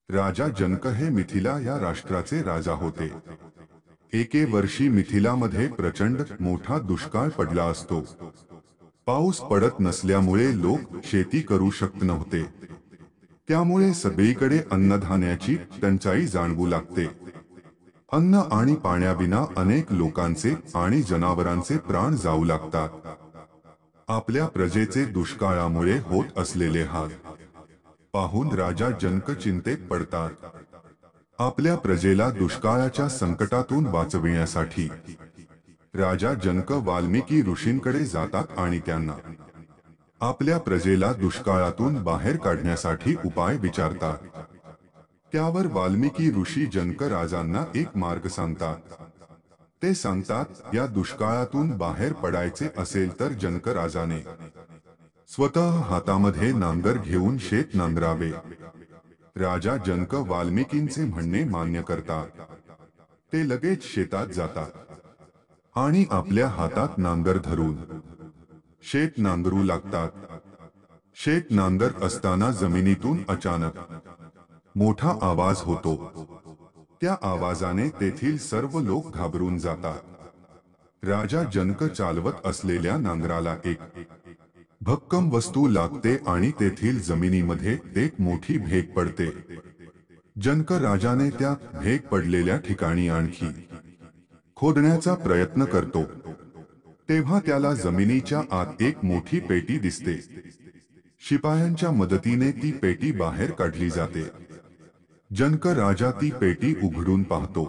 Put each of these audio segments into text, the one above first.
राजा जनक हे मिथिला या राष्ट्राचे राजा होते। एके वर्षी मिथिलामध्ये प्रचंड मोठा दुष्काळ पडला असतो। पाऊस पडत नसल्यामुळे लोक शेती करू शकत नव्हते। त्यामुळे सगळीकडे अन्नधान्याची टंचाई जाणवू लागते। अन्न आणि पाण्याविना अनेक लोकांचे आणि जनावरांचे प्राण जाऊ लागतात। आपल्या प्रजेचे दुष्काळामुळे होत असलेले हाल पाहून राजा जनक चिंतेत पडतात। आपल्या प्रजेला दुष्काळाच्या संकटातून वाचविण्यासाठी राजा जनक वाल्मिकी ऋषींकडे जातात आणि त्यांना आपल्या प्रजेला दुष्काळातून बाहेर काढण्यासाठी उपाय विचारतात। त्यावर वाल्मिकी ऋषी जनक राजांना एक मार्ग सांगतात। ते सांगतात, या दुष्काळातून बाहेर पडायचे असेल तर जनक राजाने स्वतः हातामध्ये नांगर घेऊन शेत नांगरावे। राजा जनक वाल्मिकींचे म्हणणे मान्य करतात। ते लगेच शेतात जातात आणि आपल्या हातात नांगर धरून शेत नांगरू लागतात। शेत नांगरत असताना जमिनीतून अचानक मोठा आवाज होतो। त्या आवाजाने तेथील सर्व लोक घाबरून जातात। राजा जनक चालवत असलेल्या नांगराला एक भक्कम वस्तू लागते आणि तेथील जमिनीमध्ये एक मोठी भेग पडते। जनक राजाने त्या भेग पडलेल्या ठिकाणी आणखी खोदण्याचा प्रयत्न करतो, तेव्हा त्याला जमिनीच्या आत एक मोठी पेटी दिसते। शिपायांच्या मदतीने ती पेटी बाहेर काढली जाते। जनक राजा ती पेटी उघडून पाहतो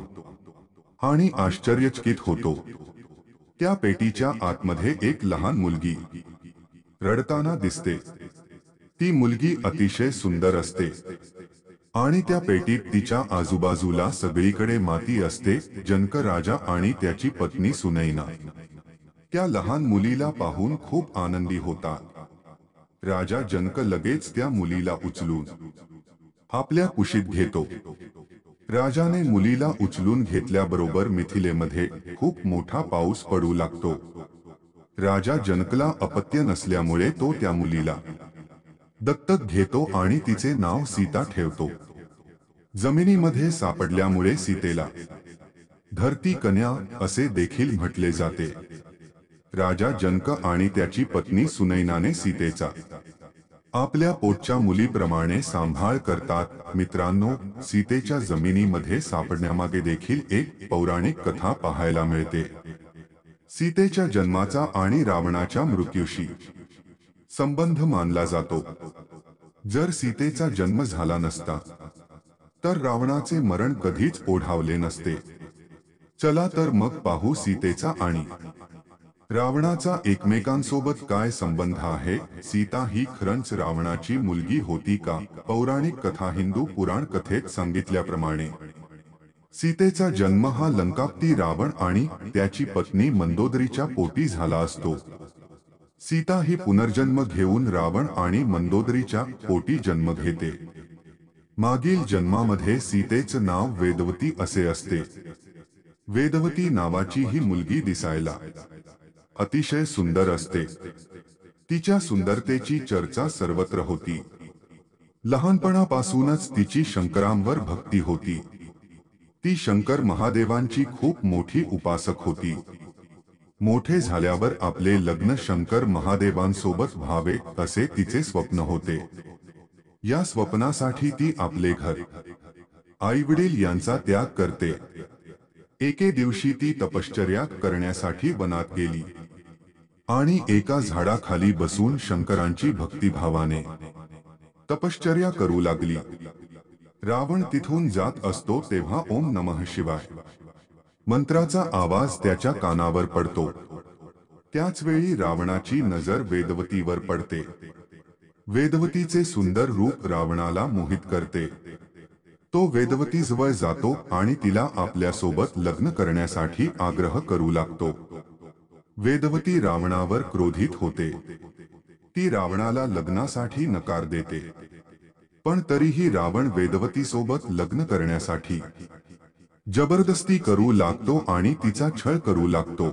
आणि आश्चर्यचकित होतो। त्या पेटीच्या आतमध्ये एक लहान मुलगी रडताना दिसते। ती मुलगी अतिशय सुंदर असते आणि त्या पेटीत तिच्या आजूबाजूला सगळीकडे माती असते। जनक राजा आणि त्याची पत्नी सुनैना त्या लहान मुलीला पाहून खूप आनंदी होतात। राजा जनक लगेच त्या मुलीला उचलून आपल्या कुशीत घेतो। राजाने मुलीला उचलून घेतल्याबरोबर मिथिलेमध्ये खूप मोठा पाऊस पडू लागतो। राजा जनकला अपत्य नसल्यामुळे तो त्या मुलीला दत्तक घेतो आणि तिचे नाव सीता ठेवतो। जमिनीमध्ये सापडल्यामुळे सीतेला धरती कन्या असे देखील म्हटले जाते। राजा जनक आणि त्याची पत्नी सुनैनाने सीतेचा आपल्या पोटच्या मुलीप्रमाणे सांभाळ करतात। मित्रांनो, सीतेच्या जमिनीमध्ये सापडण्यामागे देखील एक पौराणिक कथा पाहायला मिळते। सीतेच्या जन्माचा आणि रावणाच्या मृत्यूशी संबंध मानला जातो। जर सीतेचा जन्म झाला नसता तर रावणाचे मरण कधीच ओढावले नसते। चला तर मग पाहू सीतेचा आणि रावणाचा एकमेकांसोबत काय संबंध आहे। सीता ही खरंच रावणाची मुलगी होती का? पौराणिक कथा हिंदू पुराण कथेत सांगितल्याप्रमाणे सीतेचा जन्म हा लंकापती रावण आणि त्याची पत्नी मंदोदरीच्या पोटी झाला असतो। सीता ही पुनर्जन्म घेऊन रावण आणि मंदोदरीच्या पोटी जन्म घेते। मागील जन्मामध्ये सीतेचे नाव वेदवती असे असते। वेदवती नावाची ही मुलगी दिसायला अतिशय सुंदर असते। तिच्या सुंदरतेची चर्चा सर्वत्र होती। लहानपणापासूनच तिची शंकरांवर भक्ती होती। ती शंकर महादेवांची खूप मोठी उपासक होती। मोठे झाल्यावर आपले लग्न शंकर महादेवांसोबत व्हावे असे तिचे स्वप्न होते। या स्वप्नासाठी ती आपले घर, आईवडील यांचा त्याग करते। एके दिवशी ती तपश्चर्या करण्यासाठी वनात गेली आणि एका झाडाखाली बसून शंकरांची भक्तिभावाने तपश्चर्या करू लागली। रावण तिथून जात असतो तेव्हा ओम नमः शिवाय मंत्राचा आवाज त्याच्या कानावर पडतो। त्याच वेळी रावणाची नजर वेदवतीवर पडते। वेदवतीचे सुंदर रूप रावणाला मोहित करते। तो वेदवतीजवळ जातो आणि तिला आपल्यासोबत लग्न करण्यासाठी आग्रह करू लागतो। वेदवती रावणावर क्रोधित होते। ती रावणाला लग्नासाठी नकार देते, पण तरीही रावण वेदवतीसोबत लग्न करण्यासाठी जबरदस्ती करू लागतो आणि तिचा छळ करू लागतो।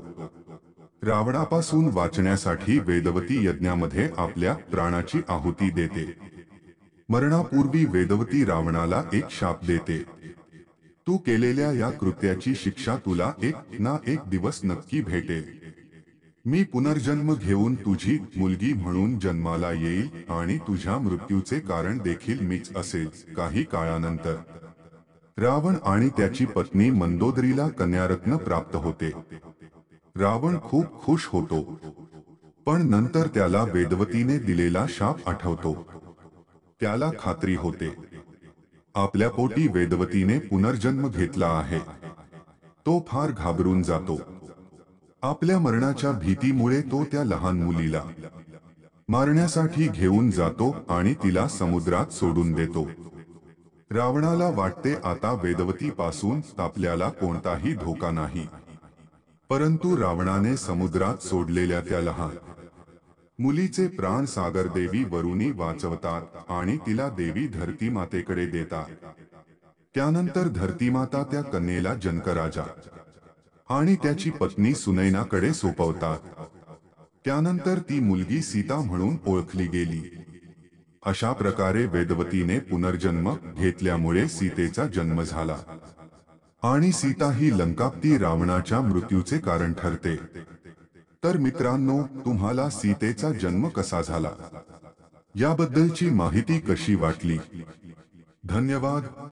रावणापासून वाचण्यासाठी वेदवती यज्ञामध्ये आपल्या प्राणाची आहुती देते। मरणापूर्वी वेदवती रावणाला एक शाप देते. तू केलेल्या या कृत्याची शिक्षा तुला एक ना एक दिवस नक्की भेटेल. मी पुनर्जन्म घेऊन तुझी मुलगी म्हणून जन्माला येईल आणि तुझ्या मृत्यूचे कारण देखील मीच असेल. काही काळानंतर रावण आणि त्याची पत्नी मंदोदरीला कन्यारत्न प्राप्त होते. रावण खूप खुश होतो, पण नंतर त्याला वेदवतीने दिलेला शाप आठवतो. त्याला खात्री होते, आपल्या पोटी वेदवतीने पुनर्जन्म घेतला आहे. तो फार घाबरून जातो. आपल्या मरणाच्या भीतीमुळे तो त्या लहान मुलीला मारण्यासाठी घेऊन जातो आणि तिला समुद्रात सोडून देतो. रावणाला वाटते आता वेदवतीपासून आपल्याला कोणताही धोका नाही. परंतु रावणाने समुद्रात सोडलेल्या त्या लहान मुलीचे प्राण सागरदेवी वरुणी वाचवतात आणि तिला देवी धरतीमातेकडे देतात. त्यानंतर धरतीमाता त्या कन्येला जनकराजा आणि त्याची पत्नी सुनैनाकडे सोपवतात. त्यानंतर ती मुलगी सीता म्हणून ओळखली गेली. अशा प्रकारे वेदवतीने पुनर्जन्म घेतल्यामुळे सीतेचा जन्म झाला आणि सीता ही लंकापती रावणाच्या मृत्यूचे कारण ठरते. तर मित्रांनो, तुम्हाला सीतेचा जन्म कसा झाला याबद्दलची माहिती कशी वाटली? धन्यवाद.